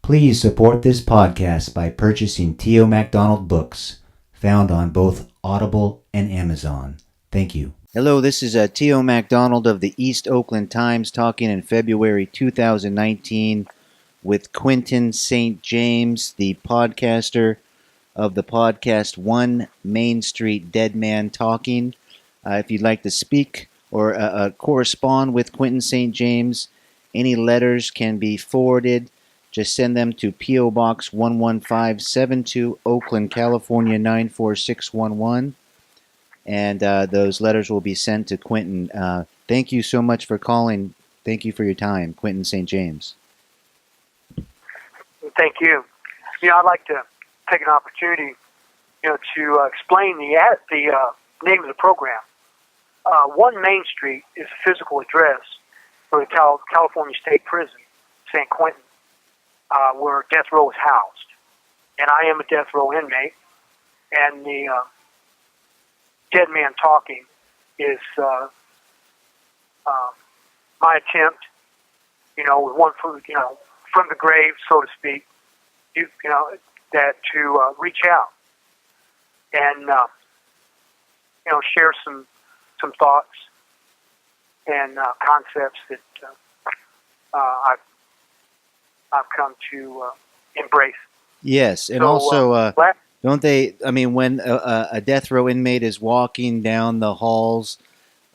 Please support this podcast by purchasing Tio MacDonald books, found on both Audible and Amazon. Thank you. Hello, this is Tio MacDonald of the East Oakland Times talking in February 2019 with Quentin St. James, the podcaster of the podcast One Main Street Dead Man Talking. If you'd like to speak or correspond with Quentin St. James, any letters can be forwarded. Just send them to P.O. Box 11572, Oakland, California 94611. And those letters will be sent to Quentin. Thank you so much for calling. Thank you for your time, Quentin St. James. Thank you. I'd like to take an opportunity, to explain the name of the program. One Main Street is a physical address for the California State Prison, San Quentin, where death row is housed. And I am a death row inmate, and the Dead Man Talking is my attempt, with one foot, from the grave, so to speak, that to reach out and share some thoughts and concepts that I've come to embrace. Yes, and also, don't they? I mean, when a death row inmate is walking down the halls,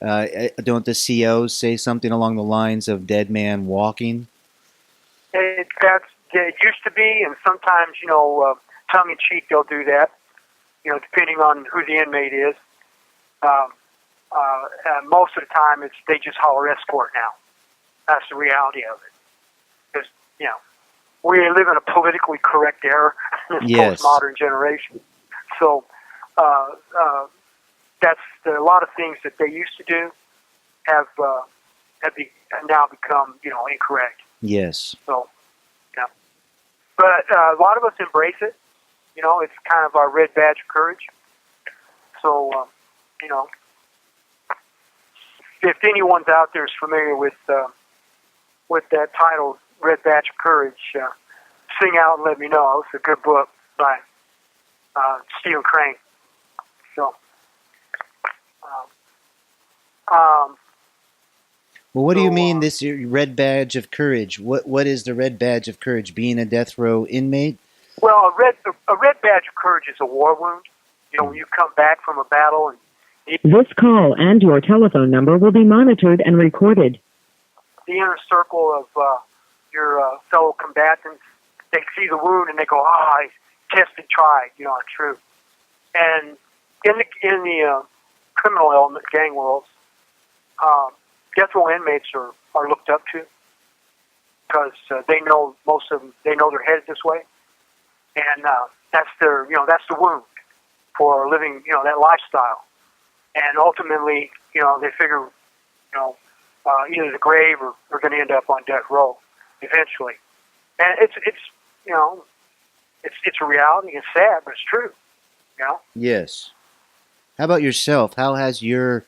don't the COs say something along the lines of "dead man walking"? It used to be, and sometimes, tongue in cheek, they'll do that. Depending on who the inmate is. Most of the time, they just holler escort now. That's the reality of it. Because we live in a politically correct era in this postmodern generation. So that's a lot of things that they used to do have now become incorrect. Yes. So but a lot of us embrace it. It's kind of our red badge of courage. So if anyone's out there is familiar with that title, Red Badge of Courage, sing out and let me know. It's a good book by Stephen Crane. So, well, what do you mean this red badge of courage? What is the red badge of courage? Being a death row inmate? Well, a red badge of courage is a war wound. When you come back from a battle and this call and your telephone number will be monitored and recorded. The inner circle of your fellow combatants, they see the wound and they go, I tested, tried, true. And in the criminal element, gang worlds, death row inmates are looked up to because they know most of them, they know they're headed this way, and that's their, that's the wound for living, that lifestyle. And ultimately, they figure, either the grave or we're going to end up on death row eventually. And it's a reality. It's sad, but it's true. Yes. How about yourself? How has your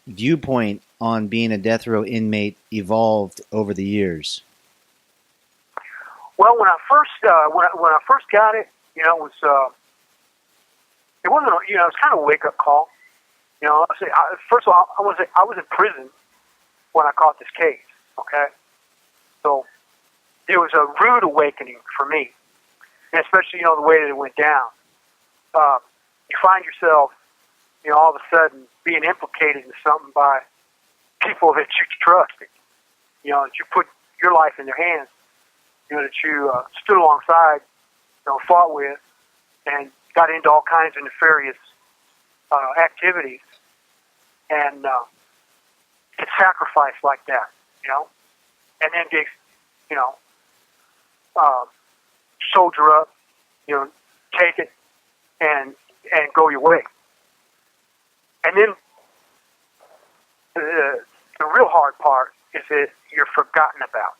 viewpoint on being a death row inmate evolved over the years? Well, when I first got it, it was. It wasn't, it was kind of a wake-up call. First of all, I was in prison when I caught this case, okay? So it was a rude awakening for me, and especially, the way that it went down. You find yourself, all of a sudden being implicated in something by people that you trusted, that you put your life in their hands, that you stood alongside, fought with, and got into all kinds of nefarious activities, and get sacrificed like that, and then get, soldier up, take it, and go your way. And then the real hard part is that you're forgotten about,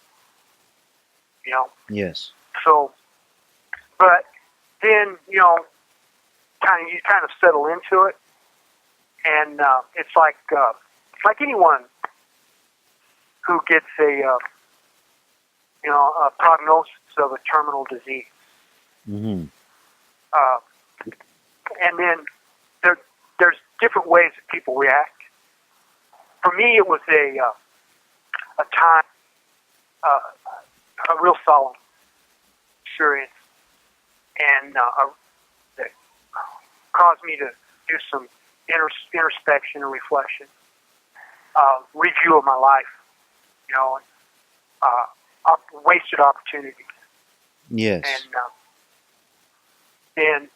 Yes. So, but then, you kind of settle into it, and it's like anyone who gets a a prognosis of a terminal disease. Mm-hmm. And then there's different ways that people react. For me, it was a time, a real solemn experience, and that caused me to do some introspection and reflection, review of my life, wasted opportunities. Yes. And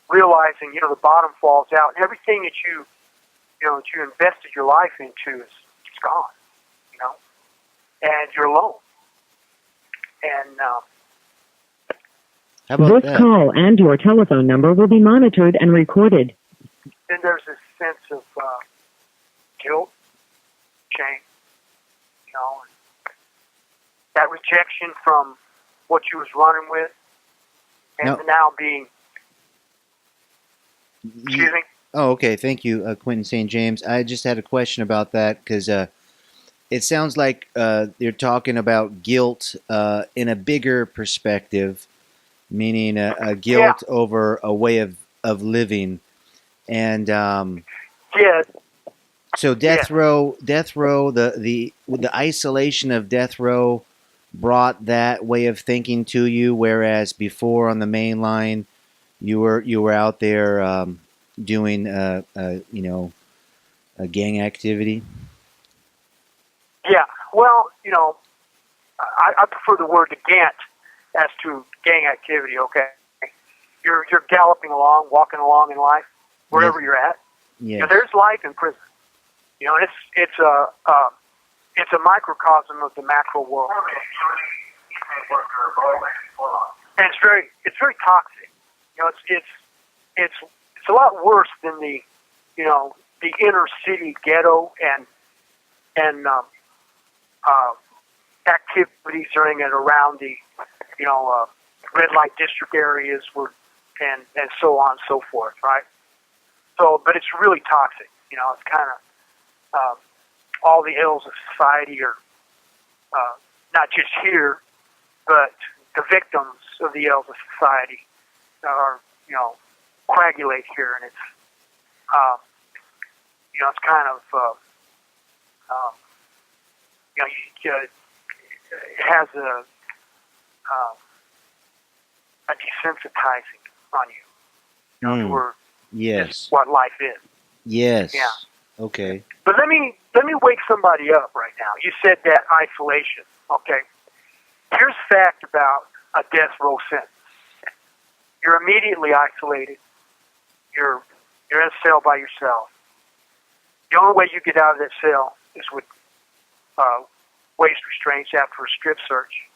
realizing, the bottom falls out, and everything that you invested your life into is gone, and you're alone. And how about This that? call and your telephone number will be monitored and recorded. then there's this sense of guilt, shame, and that rejection from what you was running with, and now being. Excuse me? Oh, okay. Thank you, Quentin St. James. I just had a question about that because it sounds like you're talking about guilt in a bigger perspective, meaning a guilt over a way of living. And Yeah. so death row, the isolation of death row brought that way of thinking to you, whereas before on the main line, you were out there doing a gang activity. Yeah. Well, I prefer the word gant as to gang activity. Okay, you're galloping along, walking along in life, wherever you're at. Yeah. There's life in prison. It's a microcosm of the macro world, and it's very toxic. It's a lot worse than the inner city ghetto and activities during and around the red light district areas and so on and so forth, right? So, but it's really toxic. It's kind of all the ills of society are not just here, but the victims of the ills of society are coagulate here, and it's it's kind of it has a desensitizing on you. Where Yes. this is what life is. Yes. Yeah. Okay. But let me wake somebody up right now. You said that isolation. Okay. Here's a fact about a death row sentence. You're immediately isolated. You're in a cell by yourself. The only way you get out of that cell is with waist restraints after a strip search.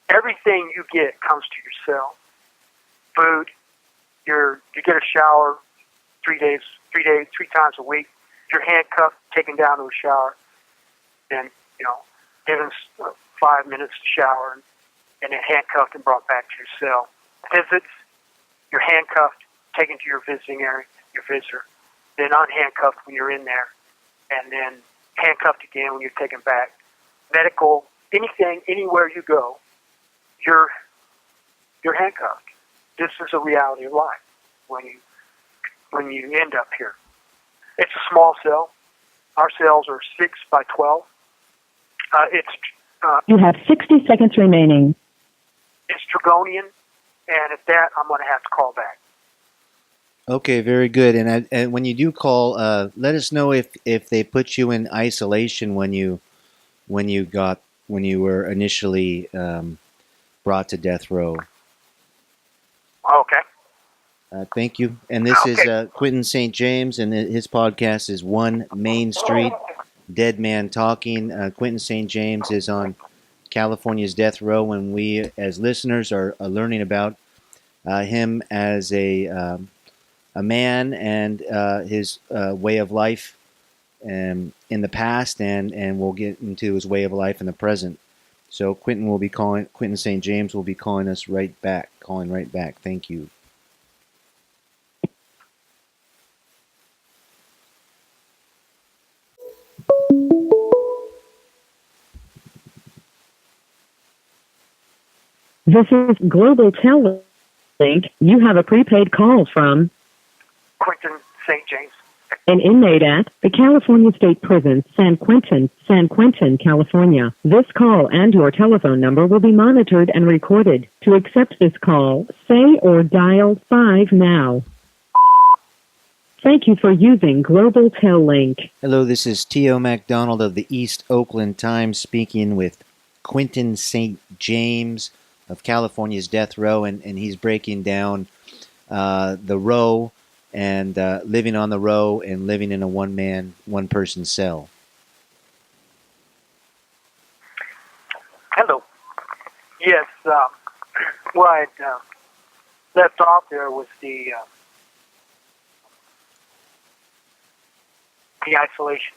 Everything you get comes to your cell. Food. You get a shower 3 times a week. You're handcuffed, taken down to a shower, and given 5 minutes to shower, and then handcuffed and brought back to your cell. Visits. You're handcuffed, taken to your visiting area, your visitor, then unhandcuffed when you're in there, and then handcuffed again when you're taken back. Medical, anything, anywhere you go, you're handcuffed. This is a reality of life when you end up here. It's a small cell. Our cells are 6 by 12. You have 60 seconds remaining. It's Dragonian, and at that, I'm going to have to call back. Okay, very good. And when you do call, let us know if they put you in isolation when you were initially brought to death row. Okay. Thank you. And this is Quentin St. James, and his podcast is One Main Street, Dead Man Talking. Quentin St. James is on California's death row, and we, as listeners, are learning about him as a man and his way of life in the past, and we'll get into his way of life in the present. So Quentin St. James will be calling right back. Thank you. This is Global Link. You have a prepaid call from Quentin St. James. an inmate at the California State Prison, San Quentin, California. This call and your telephone number will be monitored and recorded. To accept this call, say or dial 5 now. Thank you for using Global Link. Hello, this is Tio MacDonald of the East Oakland Times speaking with Quentin St. James of California's death row, and he's breaking down the row and living on the row and living in a one-person cell. Hello. Yes, where I left off there was the isolation.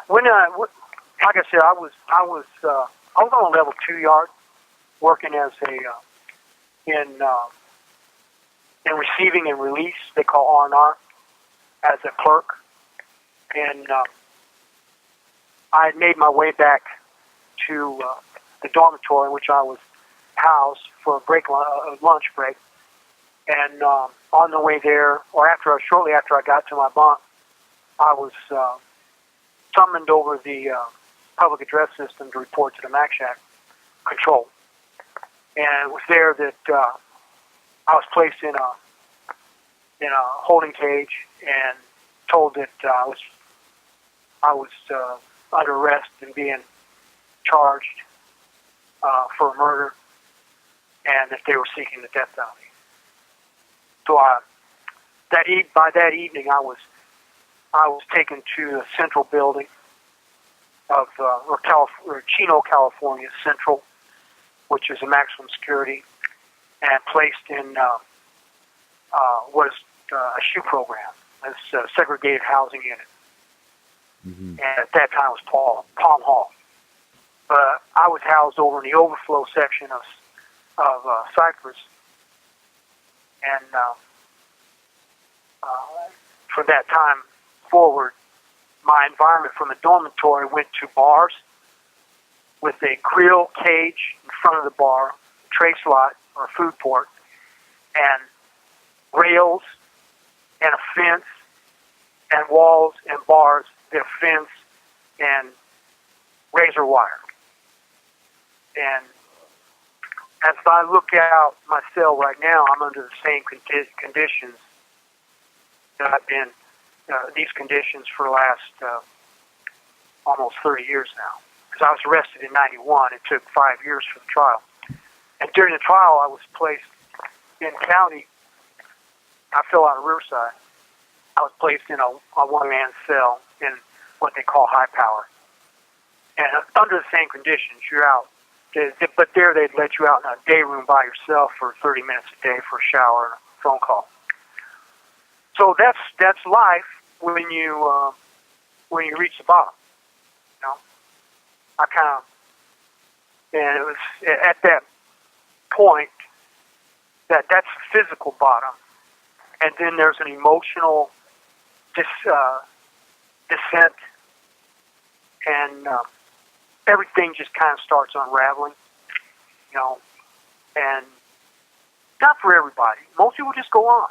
Like I said, I was on a level 2 yard, working as in receiving and release. They call R&R, as a clerk, and I had made my way back to the dormitory in which I was housed for a lunch break. And on the way there, or shortly after I got to my bunk, I was summoned over the public address system to report to the MACSHAC control. And it was there that I was placed in a holding cage and told that I was under arrest and being charged for a murder, and that they were seeking the death penalty. So by that evening, I was taken to the central building of Chino, California Central, which is a maximum security, and placed in what is a SHU program. It's a segregated housing unit. Mm-hmm. And at that time it was Palm Hall. But I was housed over in the overflow section of Cypress. And from that time forward, my environment from the dormitory went to bars with a grill cage in front of the bar, tray slot or food port, and rails and a fence and walls and bars, the fence and razor wire. And as I look out my cell right now, I'm under the same conditions that I've been, these conditions for the last almost 30 years now. Because I was arrested in 91. It took 5 years for the trial. And during the trial, I was placed in county. I fell out of Riverside. I was placed in a one-man cell in what they call high power. And under the same conditions, you're out. But there they'd let you out in a day room by yourself for 30 minutes a day for a shower and a phone call. So that's life when you reach the bottom. You know, and it was at that point that's the physical bottom, and then there's an emotional descent, and everything just kind of starts unraveling, you know, and not for everybody. Most people just go on.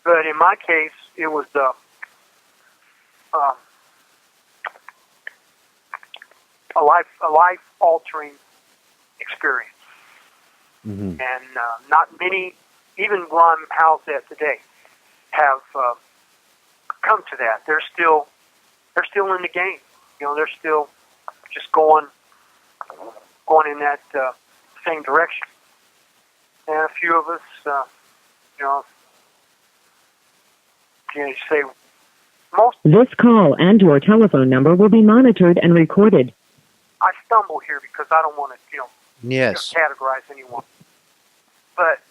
But in my case, it was a life-altering experience. Mm-hmm. And not many, even where I'm housed at today, have come to that. They're still in the game. You know, they're still just going in that same direction. And a few of us, you say most. This call and your telephone number will be monitored and recorded. I stumble here because I don't want to, yes, categorize anyone. But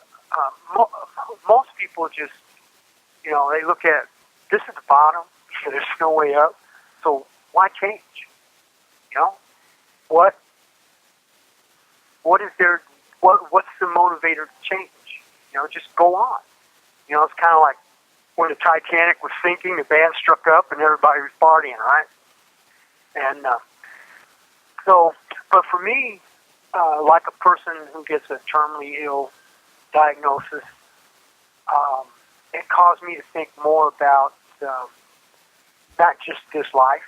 most people just, they look at this is the bottom. There's no way up. So why change? What is there? What's the motivator to change? Just go on. It's kind of like when the Titanic was sinking, the band struck up and everybody was partying, right? And but for me, like a person who gets a terminally ill diagnosis, it caused me to think more about not just this life.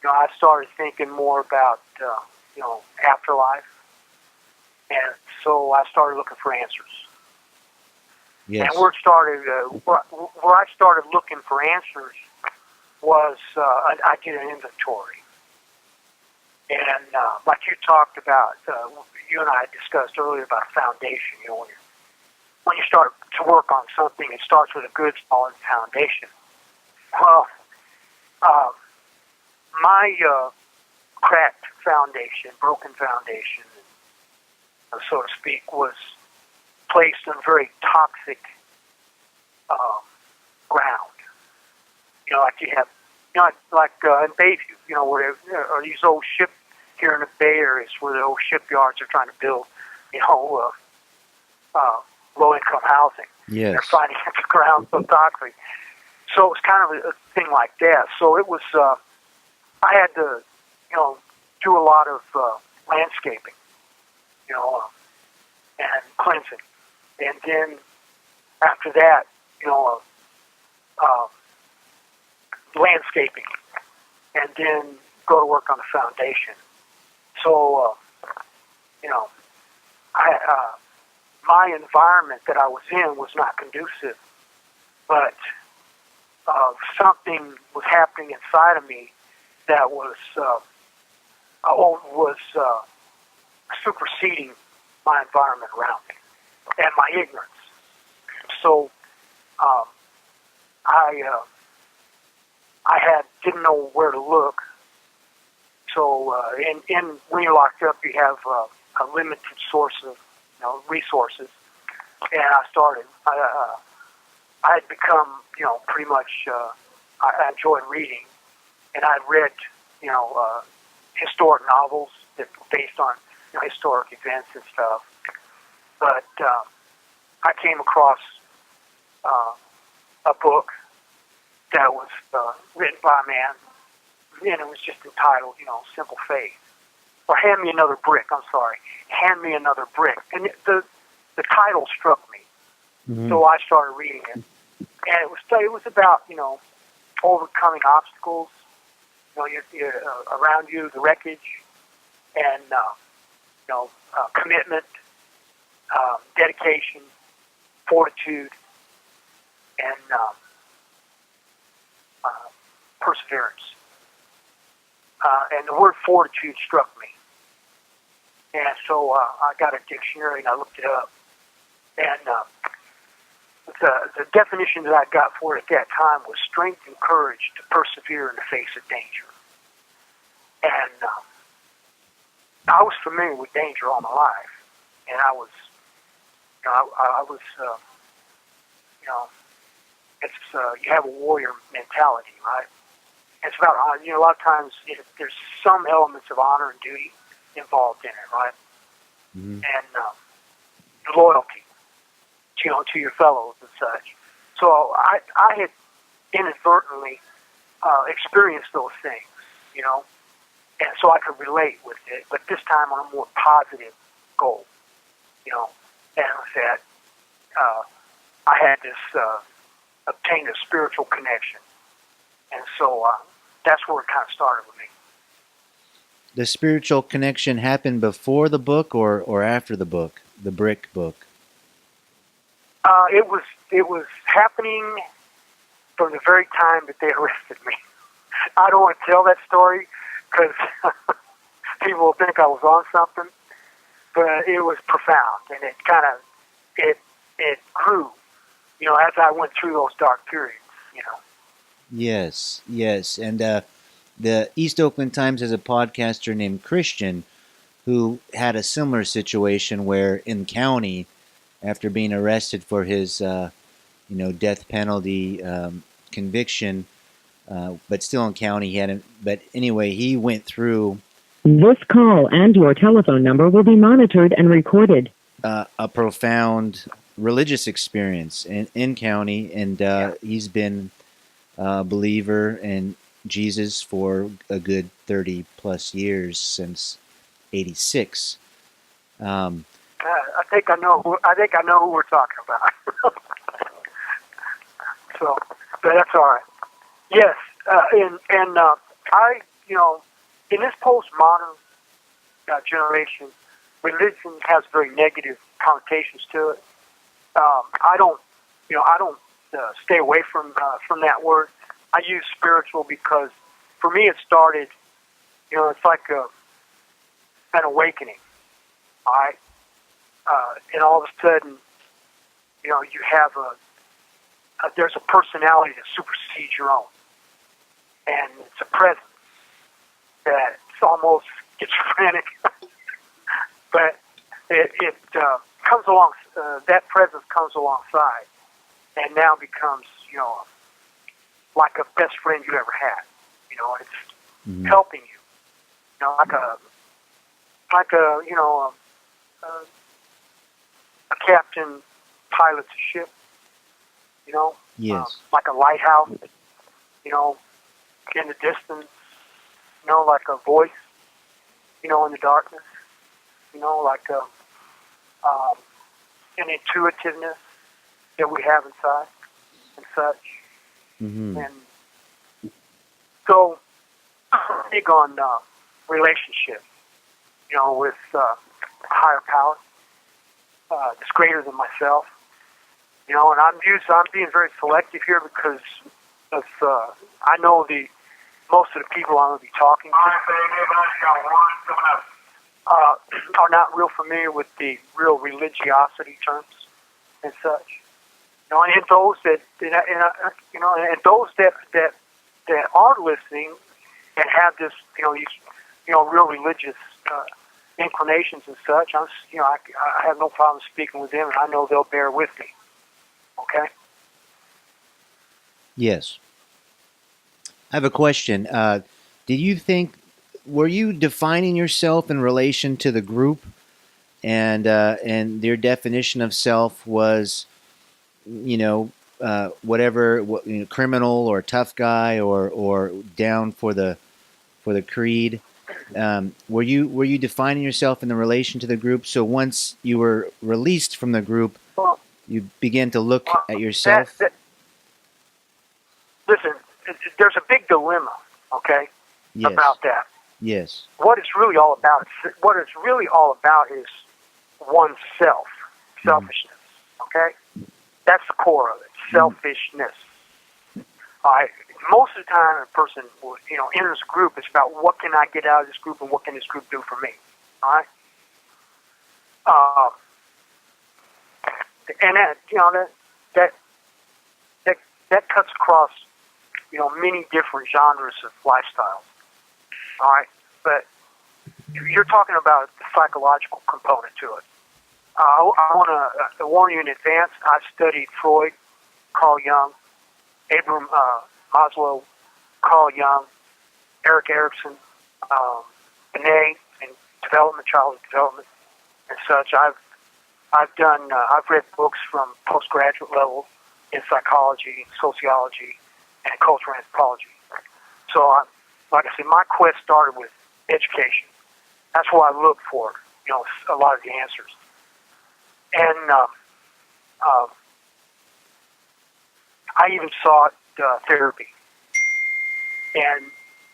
I started thinking more about, afterlife. And so I started looking for answers. Yes. And where I started looking for answers was I did an inventory. And like you talked about, you and I discussed earlier about a foundation. When you start to work on something, it starts with a good, solid foundation. Well, my cracked foundation, broken foundation, so to speak, was placed on very toxic ground. Like you have, like in Bayview, where are these old ship here in the Bay areas where the old shipyards are trying to build, low-income housing. Yes. They're finding the ground so toxic. So it was kind of a thing like that. So it was, I had to, do a lot of landscaping, and cleansing. And then after that, landscaping, and then go to work on the foundation. So, my environment that I was in was not conducive, but something was happening inside of me that was superseding my environment around me and my ignorance. So I didn't know where to look. So when you're locked up, you have a limited source of resources, and I started. I had become pretty much. I enjoyed reading, and I'd read historic novels that were based on historic events and stuff. But I came across a book that was written by a man, and it was just entitled, Simple Faith. Or Hand Me Another Brick, I'm sorry. Hand Me Another Brick. And the title struck me. Mm-hmm. So I started reading it. And it was about, overcoming obstacles, around you, the wreckage, and, commitment, dedication, fortitude, and perseverance. And the word fortitude struck me. And so I got a dictionary and I looked it up. And the definition that I got for it at that time was strength and courage to persevere in the face of danger. And I was familiar with danger all my life. And I was, you have a warrior mentality, right? It's about, a lot of times there's some elements of honor and duty involved in it, right? Mm-hmm. And loyalty, to your fellows and such. So I had inadvertently experienced those things, and so I could relate with it, but this time on a more positive goal, and with that, I had this obtained a spiritual connection, and so that's where it kind of started with me. The spiritual connection happened before the book or after the book, the brick book? It was happening from the very time that they arrested me. I don't want to tell that story because people will think I was on something, but it was profound, and it kind of it grew, as I went through those dark periods, Yes, and the East Oakland Times has a podcaster named Christian who had a similar situation where in county, after being arrested for his, death penalty conviction, but still in county, he hadn't. But anyway, he went through. This call and your telephone number will be monitored and recorded. A profound religious experience in county, and he's been a believer in Jesus for a good 30 plus years since 86. I think I know. Who we're talking about. So, but that's all right. Yes, and I, in this postmodern generation, religion has very negative connotations to it. I don't stay away from that word. I use spiritual because, for me, it started. It's like an awakening. All right, and all of a sudden, you have there's a personality that supersedes your own, and it's a presence that it's almost schizophrenic, but it comes along. That presence comes alongside, and now becomes like a best friend you ever had. It's helping you. A captain pilots a ship. Yes. Like a lighthouse. In the distance. Like a voice. In the darkness. Like an intuitiveness that we have inside and such. Mm-hmm. And so, I'm big on relationships, with a higher power that's greater than myself. And I'm being very selective here because of, I know most of the people I'm going to be talking to are not real familiar with the real religiosity terms and such. And those that those that are listening and have this, these, real religious inclinations and such, I have no problem speaking with them, and I know they'll bear with me. Okay? Yes. I have a question. Were you defining yourself in relation to the group, and their definition of self was, whatever, criminal or tough guy or down for the creed? Were you defining yourself in the relation to the group? So once you were released from the group, you began to look at yourself. Listen, there's a big dilemma, okay, Yes. about that. Yes. What it's really all about is oneself, selfishness. Okay, that's the core of it. Selfishness. All right. Most of the time, a person, enters a group, it's about what can I get out of this group and what can this group do for me. All right. And that cuts across, many different genres of lifestyles. All right. But you're talking about the psychological component to it. I want to warn you in advance. I've studied Freud, Carl Jung, Abraham Maslow, Carl Jung, Erik Erikson, Binet, and childhood development, and such. I've read books from postgraduate level in psychology, sociology, and cultural anthropology. So, like I said, my quest started with education. That's where I look for, a lot of the answers. And I even sought therapy. And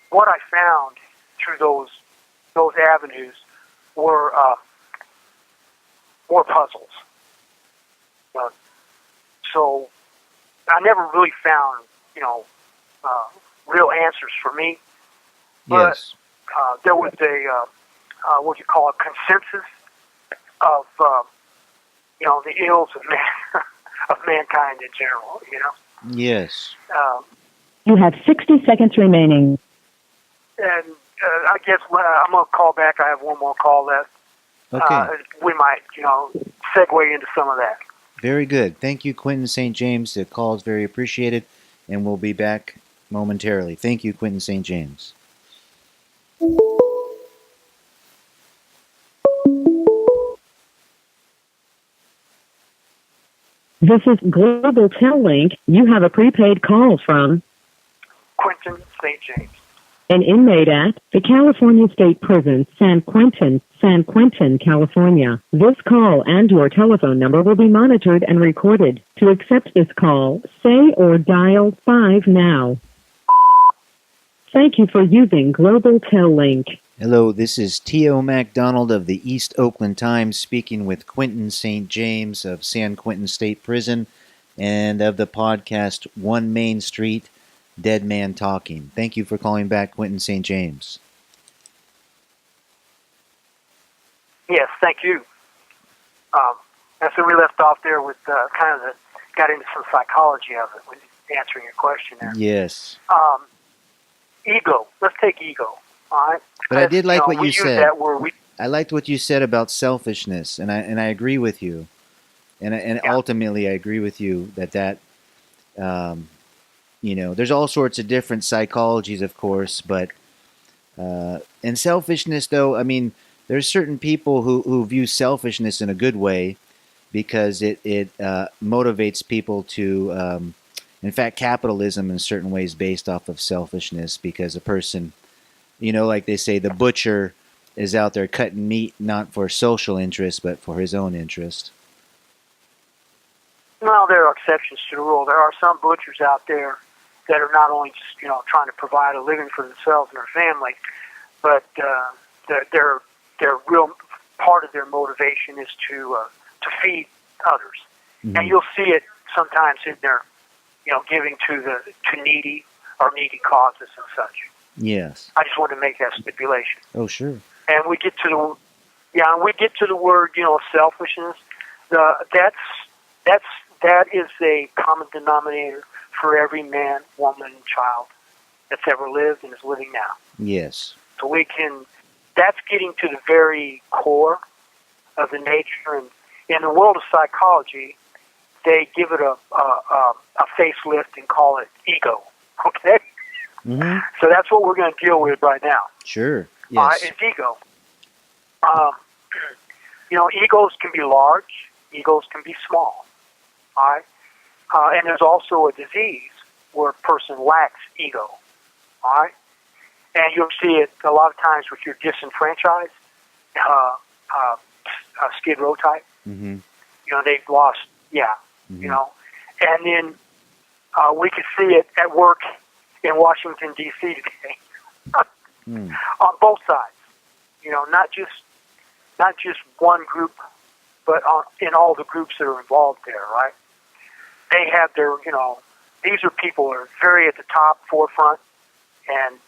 what I found through those avenues were more puzzles. So I never really found, real answers for me. But Yes. there was what you call a consensus of, the ills of of mankind in general. Yes. You have 60 seconds remaining. And I guess I'm going to call back. I have one more call left. Okay. We might, segue into some of that. Very good. Thank you, Quentin St. James. The call is very appreciated, and we'll be back momentarily. Thank you, Quentin St. James. This is Global Tel Link. You have a prepaid call from Quentin St. James. An inmate at the California State Prison, San Quentin, California. This call and your telephone number will be monitored and recorded. To accept this call, say or dial 5 now. Thank you for using Global Tel Link. Hello, this is Tio MacDonald of the East Oakland Times speaking with Quentin St. James of San Quentin State Prison and of the podcast One Main Street, Dead Man Talking. Thank you for calling back, Quentin St. James. Yes, thank you. And so we left off there with got into some psychology of it when answering your question there. Yes. Ego. Let's take ego. All right. But I did like what you said. That word, I liked what you said about selfishness, and I agree with you. And ultimately, I agree with you that there's all sorts of different psychologies, of course, but and selfishness, though, I mean, there's certain people who view selfishness in a good way because it motivates people to, in fact, capitalism in certain ways based off of selfishness because a person, like they say, the butcher is out there cutting meat not for social interest but for his own interest. Well, there are exceptions to the rule. There are some butchers out there that are not only just trying to provide a living for themselves and their family, but their real part of their motivation is to feed others. Mm-hmm. And you'll see it sometimes in their giving to needy or needy causes and such. Yes. I just want to make that stipulation. Oh, sure. And we get to the word selfishness. That is a common denominator for every man, woman, and child that's ever lived and is living now. Yes. So that's getting to the very core of the nature. And in the world of psychology, they give it a facelift and call it ego. Okay? Mm-hmm. So that's what we're going to deal with right now. Sure. Yes. It's ego. Egos can be large. Egos can be small. All right? And there's also a disease where a person lacks ego. All right? And you'll see it a lot of times with your disenfranchised, Skid Row type. Mm-hmm. They've lost, mm-hmm. And then we can see it at work in Washington, D.C. today on both sides. Not just one group, but in all the groups that are involved there, right? They have their, these are people who are very at the top, forefront, and,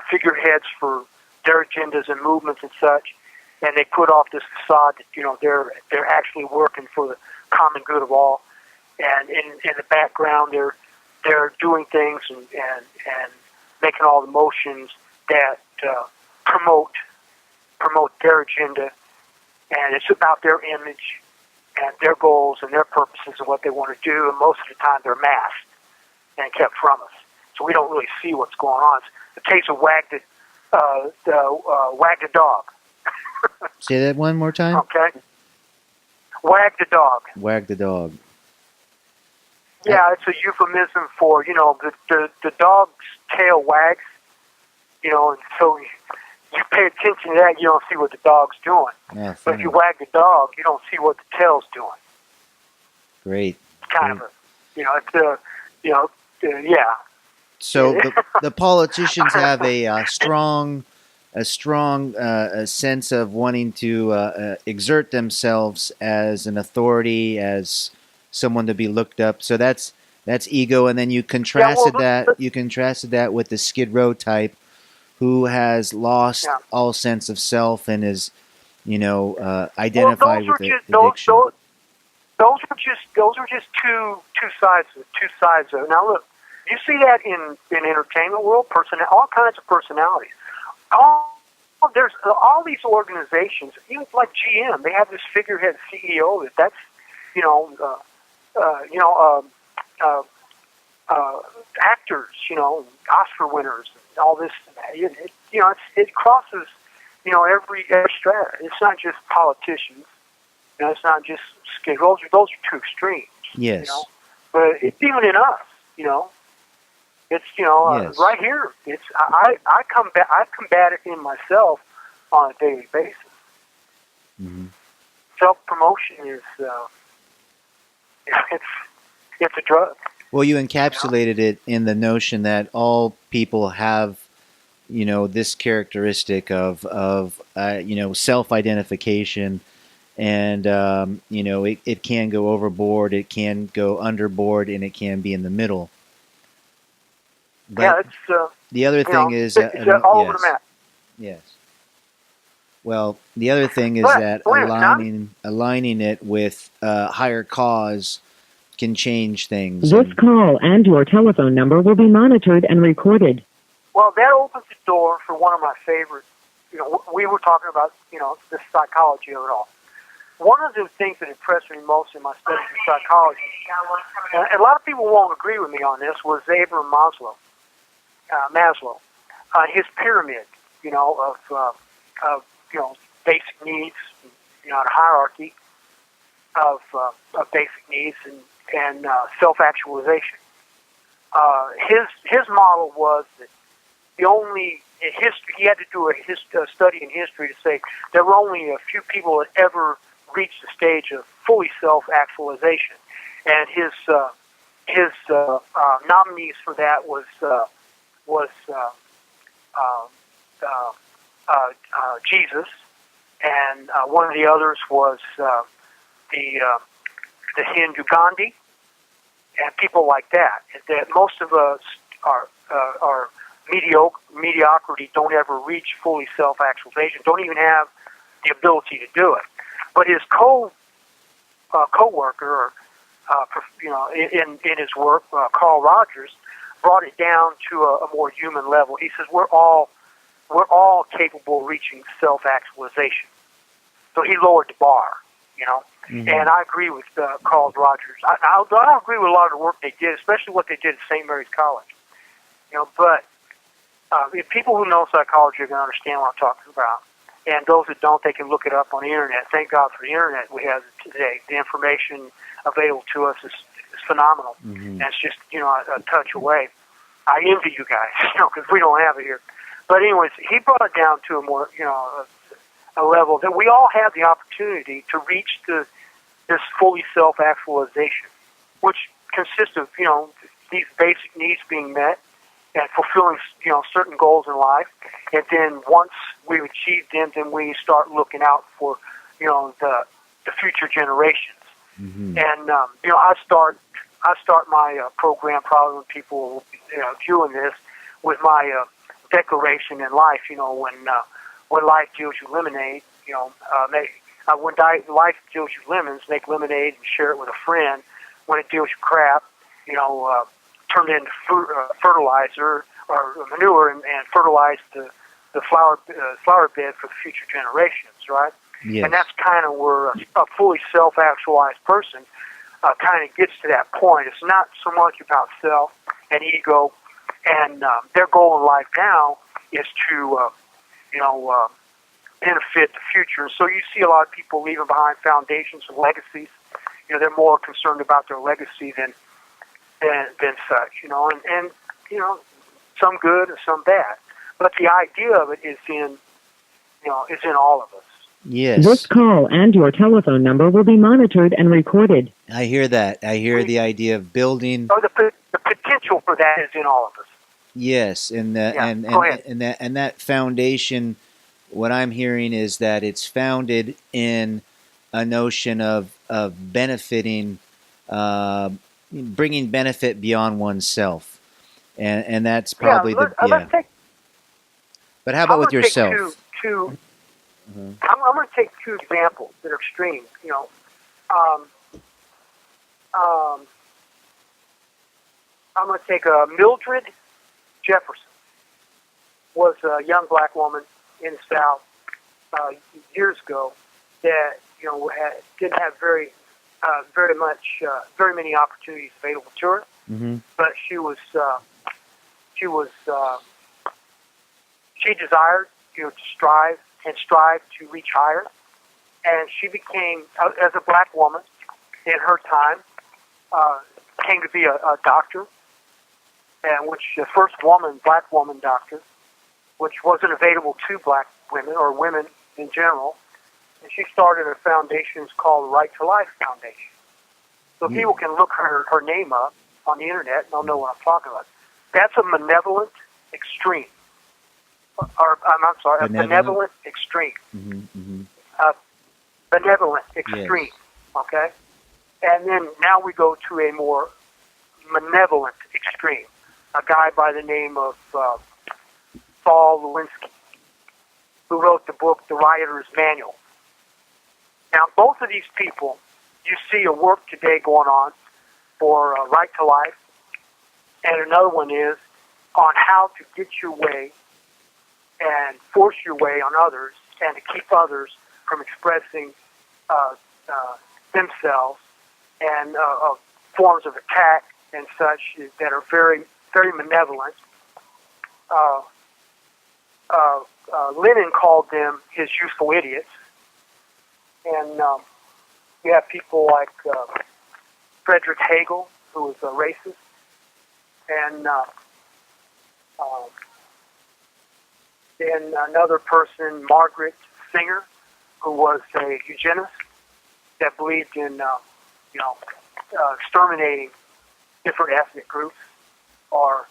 figureheads for their agendas and movements and such, and they put off this facade that, they're actually working for the common good of all, and in the background they're doing things and making all the motions that promote their agenda, and it's about their image and their goals and their purposes and what they want to do, and most of the time they're masked and kept from us. So we don't really see what's going on. It's the case of Wag the dog. Say that one more time? Okay. Wag the dog. Wag the dog. Yeah, it's a euphemism for, the dog's tail wags, and so you pay attention to that, you don't see what the dog's doing. Yeah, but if you wag the dog, you don't see what the tail's doing. Great. It's kind of yeah. So the politicians have a strong sense of wanting to exert themselves as an authority, as someone to be looked up. So that's ego, and then you contrasted that with the Skid Row type, who has lost all sense of self and is, identified with addiction. Those are just two sides of it. Now look, you see that in entertainment world, all kinds of personalities. There's all these organizations, even like GM, they have this figurehead CEO that's actors, Oscar winners, and all this. It crosses, every strata. It's not just politicians. It's not just Skid Row. Those are two extremes. Yes. But it's even in us. It's Yes. right here. It's I combat it in myself on a daily basis. Hmm. Self promotion is it's a drug. Well, you encapsulated it in the notion that all people have, this characteristic of self-identification, and it can go overboard, it can go underboard, and it can be in the middle. Yeah, But it's the other thing is, it's all over the yes, map. yes. Well, the other thing is But that wait a minute, aligning it with higher cause can change things. This call and your telephone number will be monitored and recorded. well, that opens the door for one of my favorite. We were talking about the psychology of it all. One of the things that impressed me most in my studies in psychology, and a lot of people won't agree with me on this, was Abraham Maslow, his pyramid, of basic needs, a hierarchy of basic needs and self-actualization. His model was that the only history he had to do a study in history to say there were only a few people that ever reached the stage of fully self-actualization, and his nominees for that was Jesus, and one of the others was the Hindu Gandhi, and people like that. That most of us are mediocrity, don't ever reach fully self-actualization, don't even have the ability to do it. But his co-worker, in his work, Carl Rogers, brought it down to a more human level. He says we're all capable of reaching self-actualization. So he lowered the bar, Mm-hmm. And I agree with Carl Rogers. I agree with a lot of the work they did, especially what they did at St. Mary's College. But if people who know psychology are going to understand what I'm talking about. And those that don't, they can look it up on the internet. Thank God for the internet we have today. The information available to us is phenomenal. Mm-hmm. And it's just, a touch away. I envy you guys, because we don't have it here. But anyways, he brought it down to a more, a level that we all have the opportunity to reach this fully self-actualization, which consists of, these basic needs being met and fulfilling, certain goals in life. And then once we've achieved them, then we start looking out for, the future generations. Mm-hmm. And, I start my program probably when people viewing this with my declaration in life. When life deals you lemonade, when life deals you lemons, make lemonade and share it with a friend. When it deals you crap, turn it into fertilizer or manure and fertilize the flower bed for the future generations, right? Yes. And that's kind of where a fully self-actualized person kind of gets to that point. It's not so much about self and ego, and their goal in life now is to, benefit the future. So you see a lot of people leaving behind foundations and legacies. They're more concerned about their legacy than such. And some good and some bad. But the idea of it is in all of us. Yes. This call and your telephone number will be monitored and recorded. I hear that. I hear the idea of building. So the potential for that is in all of us. Yes, and Go ahead. and that foundation. What I'm hearing is that it's founded in a notion of benefiting, bringing benefit beyond oneself, and that's probably Let's take, But how about with yourself? I'm going to take two examples that are extreme. I'm going to take Mildred Jefferson. Was a young black woman in the South years ago that didn't have very many opportunities available to her. Mm-hmm. But she desired to strive to reach higher, and she became, as a black woman in her time, came to be a doctor, and which the first black woman doctor, which wasn't available to black women or women in general. And she started a foundation called Right to Life Foundation. So people can look her name up on the internet and they'll know what I'm talking about. That's a benevolent extreme. I'm sorry, a benevolent extreme. Benevolent extreme, yes. Okay? And then now we go to a more malevolent extreme. A guy by the name of Saul Lewinsky, who wrote the book, The Rioter's Manual. Now, both of these people, you see a work today going on for Right to Life, and another one is on how to get your way and force your way on others and to keep others from expressing themselves and forms of attack and such that are very, very malevolent. Lenin called them his useful idiots. And you have people like Frederick Hegel, who was a racist, and then another person, Margaret Singer, who was a eugenist that believed in, exterminating different ethnic groups or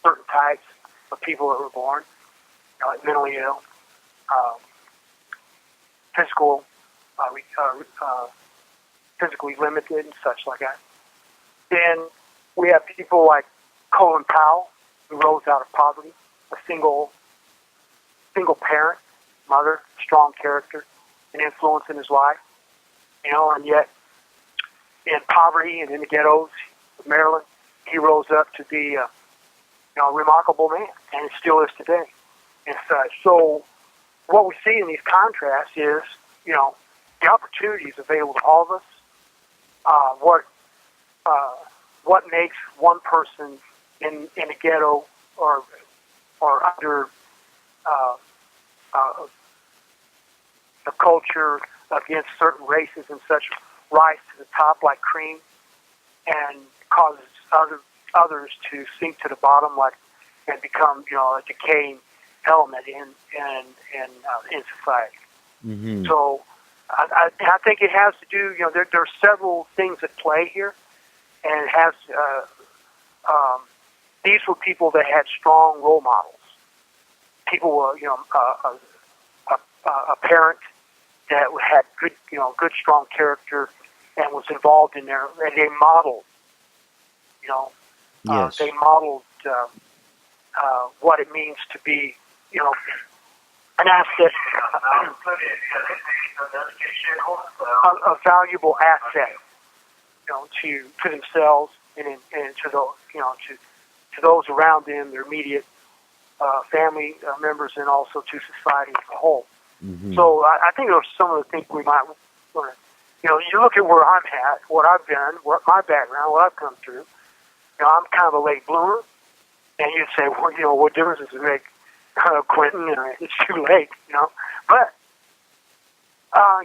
certain types of people that were born, like mentally ill, physically limited and such like that. Then we have people like Colin Powell, who rose out of poverty, a single parent, mother, strong character, and influence in his life, and yet in poverty and in the ghettos of Maryland, he rose up to be a remarkable man, and still is today, and such. So what we see in these contrasts is, the opportunities available to all of us. What makes one person in a ghetto or under the culture against certain races and such rise to the top like cream, and causes others to sink to the bottom and become a decaying element in society. Mm-hmm. So I think it has to do, there are several things at play here, and it has, these were people that had strong role models. People were, a parent that had good strong character and was involved in there, and they modeled, yes. They modeled what it means to be, an asset, a valuable asset, to themselves and to the, to those around them, their immediate family members, and also to society as a whole. Mm-hmm. So I think those are some of the things we might want to, you look at where I'm at, what I've done, what my background, what I've come through. I'm kind of a late bloomer, and you'd say, well, what difference does it make, Quentin? It's too late, But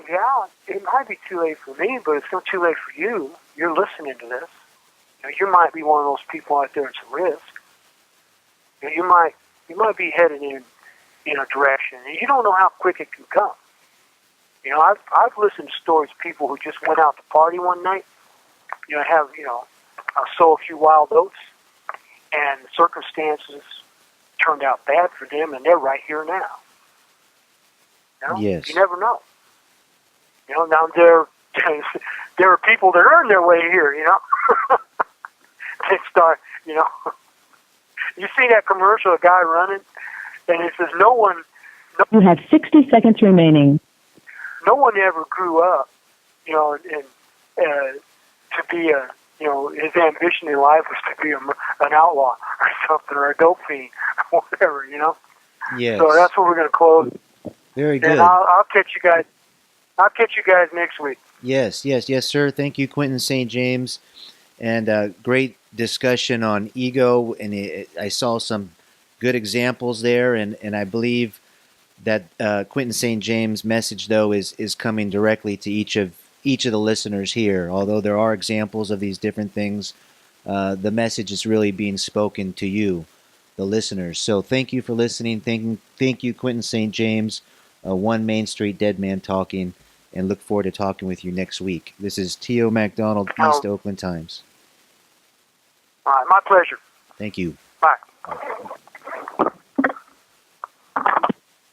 yeah, it might be too late for me, but it's not too late for you. You're listening to this. You might be one of those people out there at risk. You might be headed in a direction, and you don't know how quick it can come. I've listened to stories of people who just went out to party one night, have sow a few wild oats, and the circumstances turned out bad for them, and they're right here now. Yes. You never know. Now there are people that earn their way here. They start. You see that commercial, a guy running, and it says You have 60 seconds remaining. No one ever grew up, and to be his ambition in life was to be an outlaw or something, or a dope fiend, or whatever, Yes. So that's where we're going to close. Very good. And I'll catch you guys. I'll catch you guys next week. Yes, sir. Thank you, Quentin St. James, and great discussion on ego. And I saw some good examples there, and I believe that Quentin St. James' message, though, is coming directly to each of the listeners here. Although there are examples of these different things, the message is really being spoken to you, the listeners. So thank you for listening. Thank you, Quentin St. James, One Main Street Dead Man Talking, and look forward to talking with you next week. This is Tio MacDonald, East Oakland Times. All right, my pleasure. Thank you. Bye.